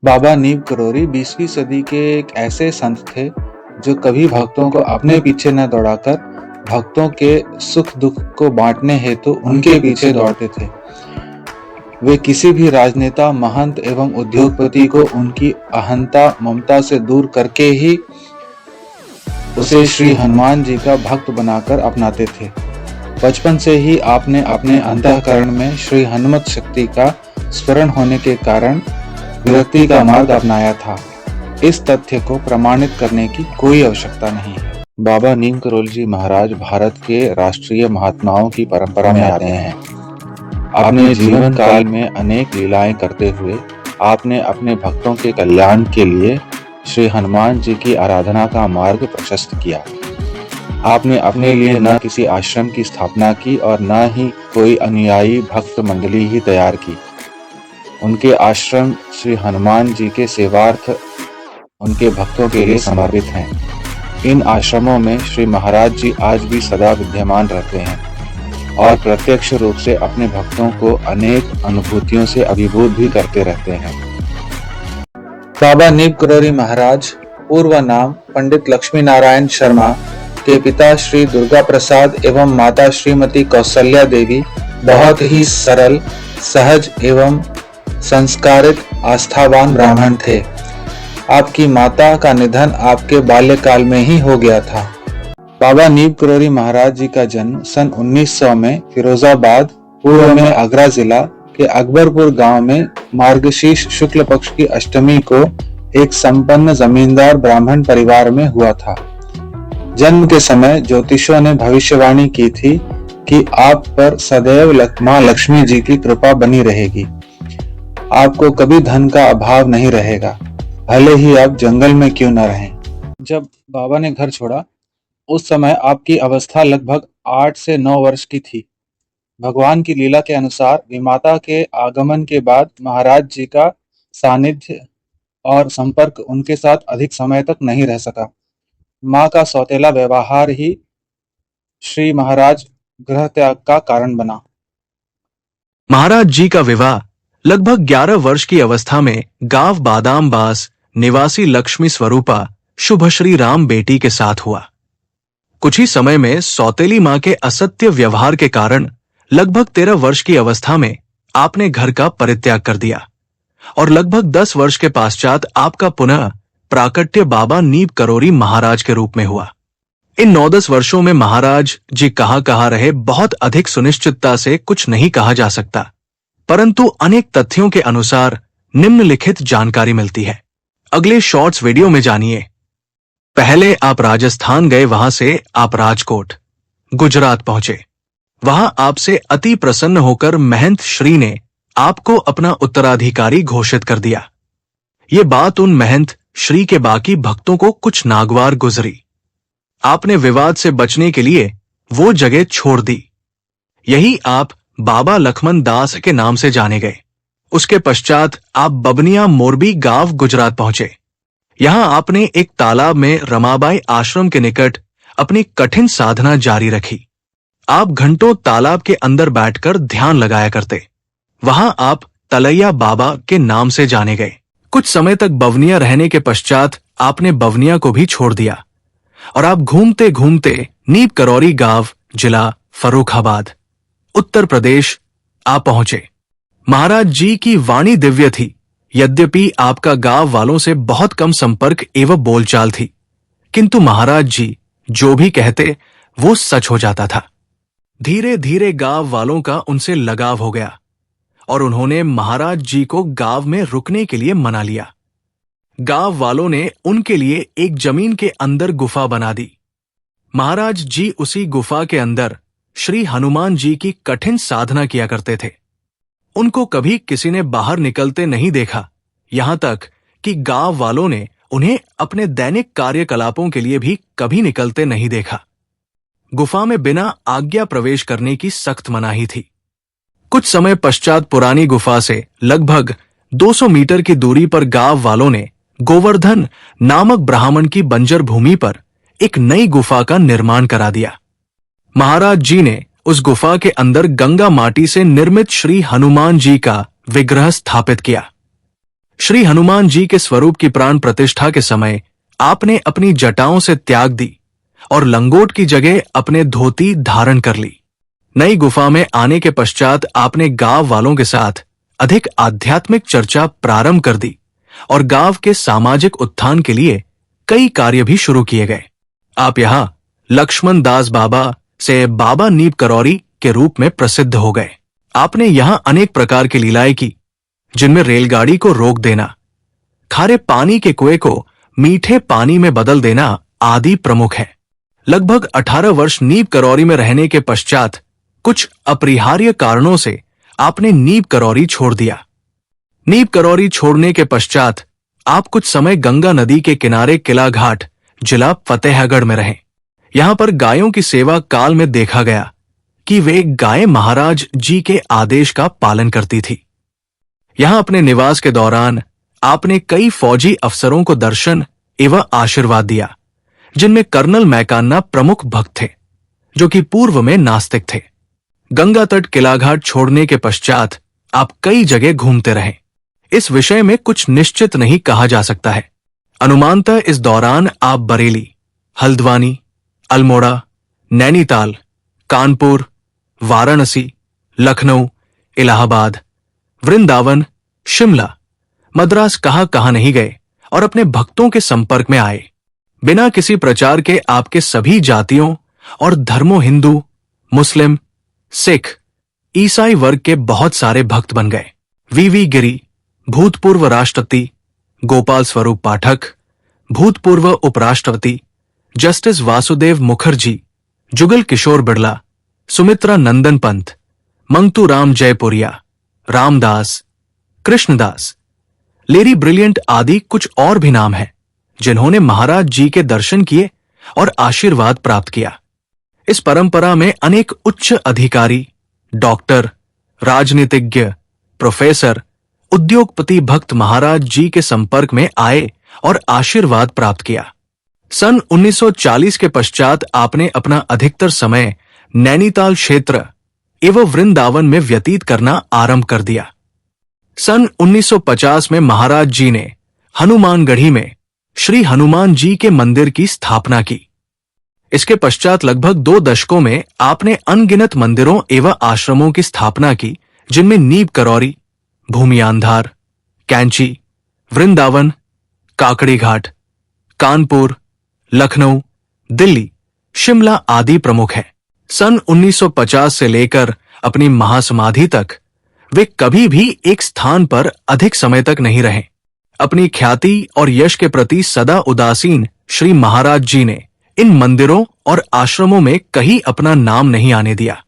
बाबा नीम करोली 20वीं सदी के एक ऐसे संत थे जो कभी भक्तों को अपने पीछे न दौड़ाकर भक्तों के सुख दुख को बांटने हेतु उनके पीछे दौड़ते थे। वे किसी भी राजनेता, महंत एवं उद्योगपति को उनकी अहंता ममता से दूर करके ही उसे श्री हनुमान जी का भक्त बनाकर अपनाते थे। बचपन से ही आपने अपने अंतःकरण में श्री हनुमत शक्ति का स्मरण होने के कारण विरक्ति का मार्ग अपनाया था। इस तथ्य को प्रमाणित करने की कोई आवश्यकता नहीं है। बाबा नीम करोली जी महाराज भारत के राष्ट्रीय महात्माओं की परंपरा में आते हैं। अपने जीवन काल में अनेक लीलाएं करते हुए आपने अपने भक्तों के कल्याण के लिए श्री हनुमान जी की आराधना का मार्ग प्रशस्त किया। आपने अपने लिए न किसी आश्रम की स्थापना की और न ही कोई अनुयायी भक्त मंडली ही तैयार की। उनके आश्रम श्री हनुमान जी के सेवार्थ उनके भक्तों के लिए समर्पित हैं। इन आश्रमों में श्री महाराज जी आज भी सदा विद्यमान रहते हैं और प्रत्यक्ष रूप से अपने भक्तों को अनेक अनुभूतियों से अभिभूत भी करते रहते हैं। बाबा नीम करोली महाराज पूर्व नाम पंडित लक्ष्मी नारायण शर्मा के पिता श्री दुर्गा प्रसाद एवं माता श्रीमती कौशल्या देवी बहुत ही सरल, सहज एवं संस्कारित आस्थावान ब्राह्मण थे। आपकी माता का निधन आपके बाल्यकाल में ही हो गया था। बाबा नीम करोली महाराज जी का जन्म सन 1900 में फिरोजाबाद पूर्व में आगरा जिला के अकबरपुर गांव में मार्गशीर्ष शुक्ल पक्ष की अष्टमी को एक संपन्न जमींदार ब्राह्मण परिवार में हुआ था। जन्म के समय ज्योतिषियों ने भविष्यवाणी की थी कि आप पर सदैव मां लक्ष्मी जी की कृपा बनी रहेगी। आपको कभी धन का अभाव नहीं रहेगा, भले ही आप जंगल में क्यों न रहें। जब बाबा ने घर छोड़ा उस समय आपकी अवस्था लगभग 8 से 9 वर्ष की थी। भगवान की लीला के अनुसार विमाता के आगमन के बाद महाराज जी का सानिध्य और संपर्क उनके साथ अधिक समय तक नहीं रह सका। मां का सौतेला व्यवहार ही श्री महाराज गृह त्याग का कारण बना। महाराज जी का विवाह लगभग 11 वर्ष की अवस्था में गांव बादामबास निवासी लक्ष्मी स्वरूपा शुभश्री राम बेटी के साथ हुआ। कुछ ही समय में सौतेली मां के असत्य व्यवहार के कारण लगभग 13 वर्ष की अवस्था में आपने घर का परित्याग कर दिया और लगभग 10 वर्ष के पश्चात आपका पुनः प्राकट्य बाबा नीम करोली महाराज के रूप में हुआ। इन 9-10 वर्षों में महाराज जी कहाँ रहे बहुत अधिक सुनिश्चितता से कुछ नहीं कहा जा सकता, परंतु अनेक तथ्यों के अनुसार निम्नलिखित जानकारी मिलती है। अगले शॉर्ट्स वीडियो में जानिए। पहले आप राजस्थान गए, वहां से आप राजकोट गुजरात पहुंचे। वहां आपसे अति प्रसन्न होकर महंत श्री ने आपको अपना उत्तराधिकारी घोषित कर दिया। ये बात उन महंत श्री के बाकी भक्तों को कुछ नागवार गुजरी। आपने विवाद से बचने के लिए वो जगह छोड़ दी। यही आप बाबा लक्ष्मण दास के नाम से जाने गए। उसके पश्चात आप बबनिया मोरबी गांव गुजरात पहुंचे। यहां आपने एक तालाब में रमाबाई आश्रम के निकट अपनी कठिन साधना जारी रखी। आप घंटों तालाब के अंदर बैठकर ध्यान लगाया करते। वहां आप तलैया बाबा के नाम से जाने गए। कुछ समय तक बवनिया रहने के पश्चात आपने बवनिया को भी छोड़ दिया और आप घूमते घूमते नीम करोली गांव जिला फर्रुखाबाद उत्तर प्रदेश आ पहुंचे। महाराज जी की वाणी दिव्य थी, यद्यपि आपका गांव वालों से बहुत कम संपर्क एवं बोलचाल थी, किंतु महाराज जी जो भी कहते वो सच हो जाता था। धीरे धीरे गांव वालों का उनसे लगाव हो गया और उन्होंने महाराज जी को गांव में रुकने के लिए मना लिया। गांव वालों ने उनके लिए एक जमीन के अंदर गुफा बना दी। महाराज जी उसी गुफा के अंदर श्री हनुमान जी की कठिन साधना किया करते थे। उनको कभी किसी ने बाहर निकलते नहीं देखा, यहां तक कि गांव वालों ने उन्हें अपने दैनिक कार्यकलापों के लिए भी कभी निकलते नहीं देखा। गुफा में बिना आज्ञा प्रवेश करने की सख्त मनाही थी। कुछ समय पश्चात पुरानी गुफा से लगभग 200 मीटर की दूरी पर गांव वालों ने गोवर्धन नामक ब्राह्मण की बंजर भूमि पर एक नई गुफा का निर्माण करा दिया। महाराज जी ने उस गुफा के अंदर गंगा माटी से निर्मित श्री हनुमान जी का विग्रह स्थापित किया। श्री हनुमान जी के स्वरूप की प्राण प्रतिष्ठा के समय आपने अपनी जटाओं से त्याग दी और लंगोट की जगह अपने धोती धारण कर ली। नई गुफा में आने के पश्चात आपने गांव वालों के साथ अधिक आध्यात्मिक चर्चा प्रारंभ कर दी और गांव के सामाजिक उत्थान के लिए कई कार्य भी शुरू किए गए। आप यहाँ लक्ष्मण दास बाबा से बाबा नीब करौरी के रूप में प्रसिद्ध हो गए। आपने यहाँ अनेक प्रकार की लीलाएं की, जिनमें रेलगाड़ी को रोक देना, खारे पानी के कुएं को मीठे पानी में बदल देना आदि प्रमुख है। लगभग 18 वर्ष नीब करौरी में रहने के पश्चात कुछ अपरिहार्य कारणों से आपने नीब करौरी छोड़ दिया। नीब करौरी छोड़ने के पश्चात आप कुछ समय गंगा नदी के किनारे किला घाट जिला फतेहगढ़ में रहे। यहां पर गायों की सेवा काल में देखा गया कि वे गायें महाराज जी के आदेश का पालन करती थी। यहां अपने निवास के दौरान आपने कई फौजी अफसरों को दर्शन एवं आशीर्वाद दिया, जिनमें कर्नल मैकान्ना प्रमुख भक्त थे, जो कि पूर्व में नास्तिक थे। गंगा तट किलाघाट छोड़ने के पश्चात आप कई जगह घूमते रहे। इस विषय में कुछ निश्चित नहीं कहा जा सकता है। अनुमानतः इस दौरान आप बरेली, हल्द्वानी, अल्मोड़ा, नैनीताल, कानपुर, वाराणसी, लखनऊ, इलाहाबाद, वृंदावन, शिमला, मद्रास कहां नहीं गए और अपने भक्तों के संपर्क में आए। बिना किसी प्रचार के आपके सभी जातियों और धर्मों हिंदू, मुस्लिम, सिख, ईसाई वर्ग के बहुत सारे भक्त बन गए। वीवी गिरी, भूतपूर्व राष्ट्रपति गोपाल स्वरूप पाठक, भूतपूर्व उपराष्ट्रपति जस्टिस वासुदेव मुखर्जी, जुगल किशोर बिड़ला, सुमित्रा नंदन पंत, मंगतू राम जयपुरिया, रामदास, कृष्णदास, लेरी ब्रिलियंट आदि कुछ और भी नाम हैं, जिन्होंने महाराज जी के दर्शन किए और आशीर्वाद प्राप्त किया। इस परंपरा में अनेक उच्च अधिकारी, डॉक्टर, राजनीतिज्ञ, प्रोफेसर, उद्योगपति भक्त महाराज जी के संपर्क में आए और आशीर्वाद प्राप्त किया। सन 1940 के पश्चात आपने अपना अधिकतर समय नैनीताल क्षेत्र एवं वृंदावन में व्यतीत करना आरंभ कर दिया। सन 1950 में महाराज जी ने हनुमानगढ़ी में श्री हनुमान जी के मंदिर की स्थापना की। इसके पश्चात लगभग 2 दशकों में आपने अनगिनत मंदिरों एवं आश्रमों की स्थापना की, जिनमें नीब करौरी, भूमियानधार, कैंची, वृंदावन, काकड़ी घाट, कानपुर, लखनऊ, दिल्ली, शिमला आदि प्रमुख हैं। सन 1950 से लेकर अपनी महासमाधि तक वे कभी भी एक स्थान पर अधिक समय तक नहीं रहे। अपनी ख्याति और यश के प्रति सदा उदासीन श्री महाराज जी ने इन मंदिरों और आश्रमों में कहीं अपना नाम नहीं आने दिया।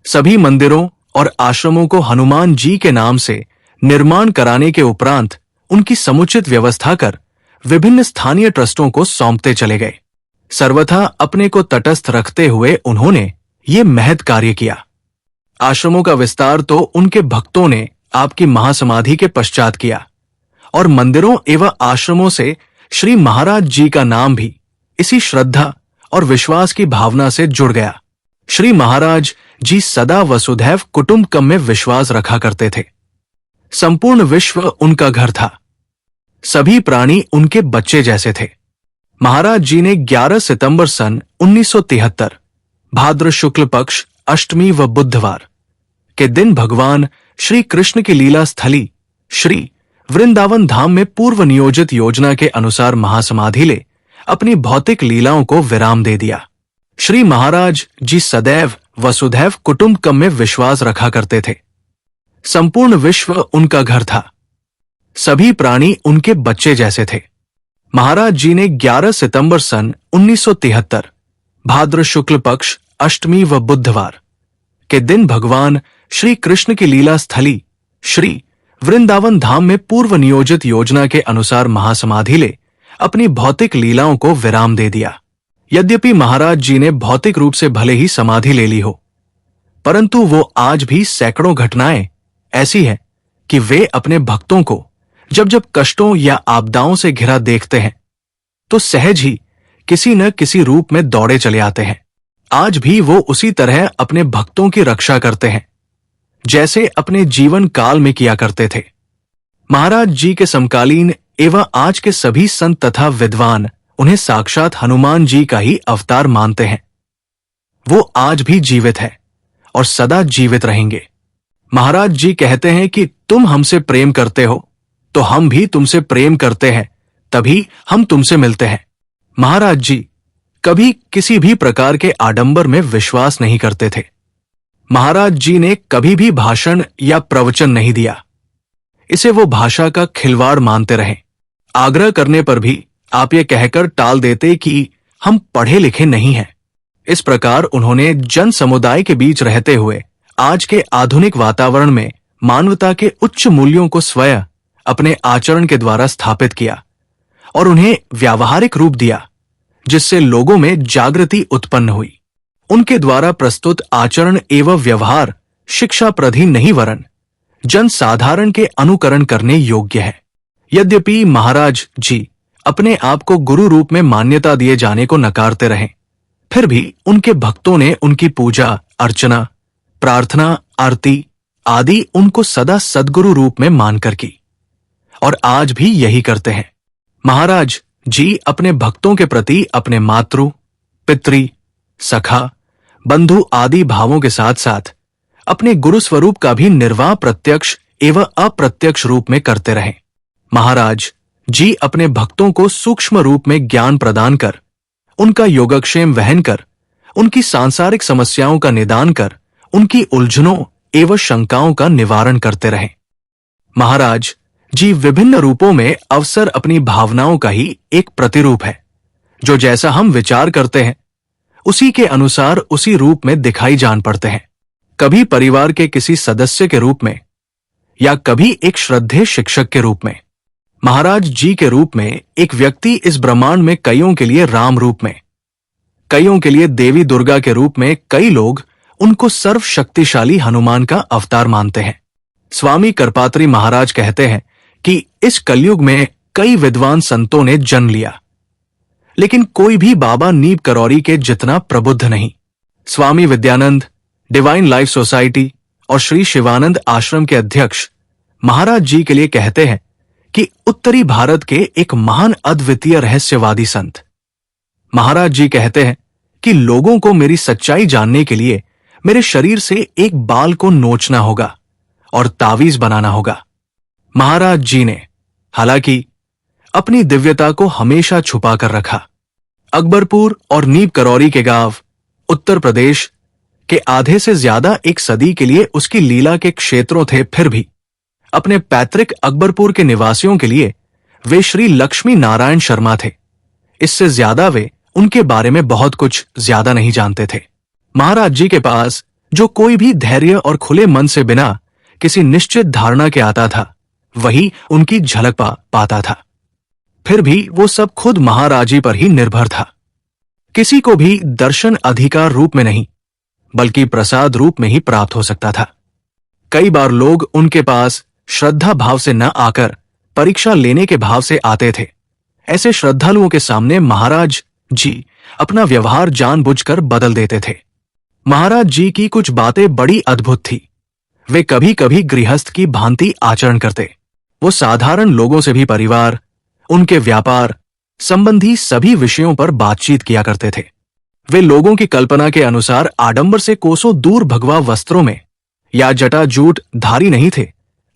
सभी मंदिरों और आश्रमों को हनुमान जी के नाम से निर्माण कराने के उपरांत उनकी समुचित व्यवस्था कर विभिन्न स्थानीय ट्रस्टों को सौंपते चले गए। सर्वथा अपने को तटस्थ रखते हुए उन्होंने ये महत् कार्य किया। आश्रमों का विस्तार तो उनके भक्तों ने आपकी महासमाधि के पश्चात किया और मंदिरों एवं आश्रमों से श्री महाराज जी का नाम भी इसी श्रद्धा और विश्वास की भावना से जुड़ गया। श्री महाराज जी सदा वसुधैव कुटुंबकम में विश्वास रखा करते थे। संपूर्ण विश्व उनका घर था। सभी प्राणी उनके बच्चे जैसे थे। महाराज जी ने 11 सितंबर सन 1973 भाद्र शुक्ल पक्ष अष्टमी व बुधवार के दिन भगवान श्री कृष्ण की लीला स्थली श्री वृंदावन धाम में पूर्व नियोजित योजना के अनुसार महासमाधि ले अपनी भौतिक लीलाओं को विराम दे दिया। श्री महाराज जी सदैव वसुधैव कुटुंबकम में विश्वास रखा करते थे। संपूर्ण विश्व उनका घर था। सभी प्राणी उनके बच्चे जैसे थे। महाराज जी ने 11 सितंबर सन 1973 भाद्र शुक्ल पक्ष अष्टमी व बुधवार के दिन भगवान श्री कृष्ण की लीला स्थली श्री वृंदावन धाम में पूर्व नियोजित योजना के अनुसार महासमाधि ले अपनी भौतिक लीलाओं को विराम दे दिया। यद्यपि महाराज जी ने भौतिक रूप से भले ही समाधि ले ली हो, परंतु वो आज भी सैकड़ों घटनाएं ऐसी हैं कि वे अपने भक्तों को जब जब कष्टों या आपदाओं से घिरा देखते हैं तो सहज ही किसी न किसी रूप में दौड़े चले आते हैं। आज भी वो उसी तरह अपने भक्तों की रक्षा करते हैं जैसे अपने जीवन काल में किया करते थे। महाराज जी के समकालीन एवं आज के सभी संत तथा विद्वान उन्हें साक्षात हनुमान जी का ही अवतार मानते हैं। वो आज भी जीवित है और सदा जीवित रहेंगे। महाराज जी कहते हैं कि तुम हमसे प्रेम करते हो तो हम भी तुमसे प्रेम करते हैं, तभी हम तुमसे मिलते हैं। महाराज जी कभी किसी भी प्रकार के आडंबर में विश्वास नहीं करते थे। महाराज जी ने कभी भी भाषण या प्रवचन नहीं दिया, इसे वो भाषा का खिलवाड़ मानते रहे। आग्रह करने पर भी आप ये कहकर टाल देते कि हम पढ़े लिखे नहीं हैं। इस प्रकार उन्होंने जन समुदाय के बीच रहते हुए आज के आधुनिक वातावरण में मानवता के उच्च मूल्यों को स्वयं अपने आचरण के द्वारा स्थापित किया और उन्हें व्यावहारिक रूप दिया, जिससे लोगों में जागृति उत्पन्न हुई। उनके द्वारा प्रस्तुत आचरण एवं व्यवहार शिक्षाप्रधीन नहीं वरन जन साधारण के अनुकरण करने योग्य है। यद्यपि महाराज जी अपने आप को गुरु रूप में मान्यता दिए जाने को नकारते रहे, फिर भी उनके भक्तों ने उनकी पूजा अर्चना, प्रार्थना, आरती आदि उनको सदा सद्गुरु रूप में मानकर की और आज भी यही करते हैं। महाराज जी अपने भक्तों के प्रति अपने मातृ, पितृ, सखा, बंधु आदि भावों के साथ साथ अपने गुरु स्वरूप का भी निर्वाह प्रत्यक्ष एवं अप्रत्यक्ष रूप में करते रहे। महाराज जी अपने भक्तों को सूक्ष्म रूप में ज्ञान प्रदान कर, उनका योगक्षेम वहन कर, उनकी सांसारिक समस्याओं का निदान कर, उनकी उलझनों एवं शंकाओं का निवारण करते रहे। महाराज जी विभिन्न रूपों में अवसर अपनी भावनाओं का ही एक प्रतिरूप है, जो जैसा हम विचार करते हैं उसी के अनुसार उसी रूप में दिखाई जान पड़ते हैं। कभी परिवार के किसी सदस्य के रूप में या कभी एक श्रद्धेय शिक्षक के रूप में। महाराज जी के रूप में एक व्यक्ति इस ब्रह्मांड में कईयों के लिए राम रूप में, कईयों के लिए देवी दुर्गा के रूप में, कई लोग उनको सर्वशक्तिशाली हनुमान का अवतार मानते हैं। स्वामी करपात्री महाराज कहते हैं कि इस कलयुग में कई विद्वान संतों ने जन्म लिया, लेकिन कोई भी बाबा नीब करौरी के जितना प्रबुद्ध नहीं। स्वामी विद्यानंद, डिवाइन लाइफ सोसाइटी और श्री शिवानंद आश्रम के अध्यक्ष महाराज जी के लिए कहते हैं कि उत्तरी भारत के एक महान अद्वितीय रहस्यवादी संत। महाराज जी कहते हैं कि लोगों को मेरी सच्चाई जानने के लिए मेरे शरीर से एक बाल को नोचना होगा और तावीज बनाना होगा। महाराज जी ने हालांकि अपनी दिव्यता को हमेशा छुपा कर रखा। अकबरपुर और नीब करौरी के गांव उत्तर प्रदेश के आधे से ज्यादा एक सदी के लिए उसकी लीला के क्षेत्रों थे, फिर भी अपने पैतृक अकबरपुर के निवासियों के लिए वे श्री लक्ष्मी नारायण शर्मा थे। इससे ज्यादा वे उनके बारे में बहुत कुछ ज्यादा नहीं जानते थे। महाराज जी के पास जो कोई भी धैर्य और खुले मन से बिना किसी निश्चित धारणा के आता था, वही उनकी झलक पाता था। फिर भी वो सब खुद महाराजी पर ही निर्भर था। किसी को भी दर्शन अधिकार रूप में नहीं, बल्कि प्रसाद रूप में ही प्राप्त हो सकता था। कई बार लोग उनके पास श्रद्धा भाव से न आकर परीक्षा लेने के भाव से आते थे। ऐसे श्रद्धालुओं के सामने महाराज जी अपना व्यवहार जानबूझकर बदल देते थे। महाराज जी की कुछ बातें बड़ी अद्भुत थी। वे कभी कभी गृहस्थ की भांति आचरण करते। वो साधारण लोगों से भी परिवार, उनके व्यापार संबंधी सभी विषयों पर बातचीत किया करते थे। वे लोगों की कल्पना के अनुसार आडंबर से कोसों दूर भगवा वस्त्रों में या जटाजूट धारी नहीं थे,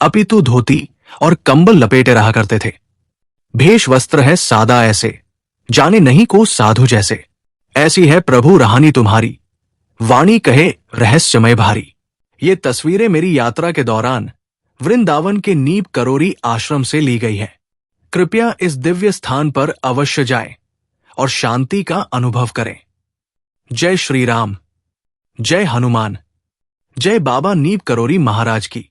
अपितु धोती और कंबल लपेटे रहा करते थे। भेष वस्त्र है सादा ऐसे, जाने नहीं को साधु जैसे। ऐसी है प्रभु रहानी तुम्हारी, वाणी कहे रहस्यमय भारी। ये तस्वीरें मेरी यात्रा के दौरान वृंदावन के नीब करौरी आश्रम से ली गई है। कृपया इस दिव्य स्थान पर अवश्य जाएं और शांति का अनुभव करें। जय श्री राम, जय हनुमान, जय बाबा नीब करौरी महाराज की।